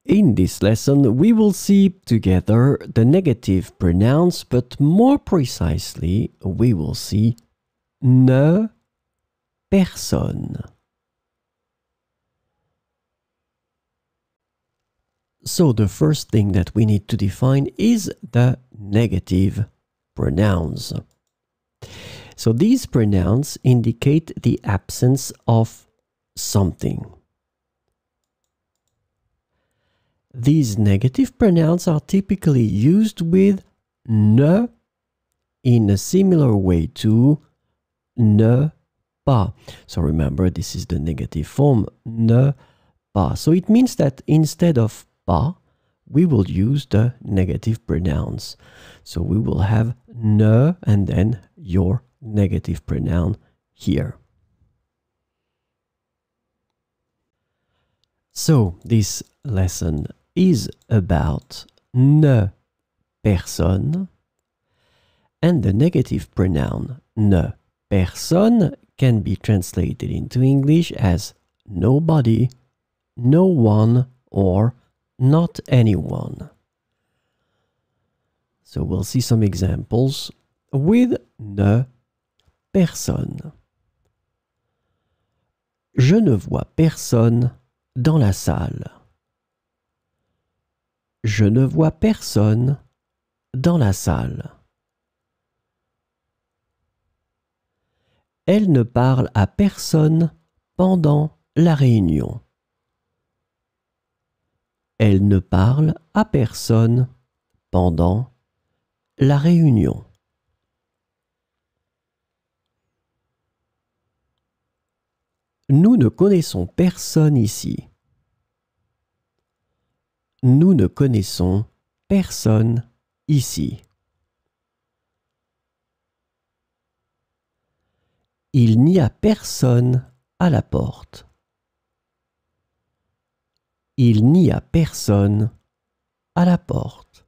In this lesson, we will see together the negative pronouns, but more precisely, we will see ne, personne. So the first thing that we need to define is the negative pronouns. So these pronouns indicate the absence of something. These negative pronouns are typically used with ne in a similar way to ne pas. So remember, this is the negative form, ne pas. So it means that instead of pas, we will use the negative pronouns. So we will have ne and then your negative pronoun here. So this lesson is about ne personne, and the negative pronoun ne personne can be translated into English as nobody, no one, or not anyone. So we'll see some examples with ne personne. Je ne vois personne dans la salle. Je ne vois personne dans la salle. Elle ne parle à personne pendant la réunion. Elle ne parle à personne pendant la réunion. Nous ne connaissons personne ici. Nous ne connaissons personne ici. Il n'y a personne à la porte. Il n'y a personne à la porte.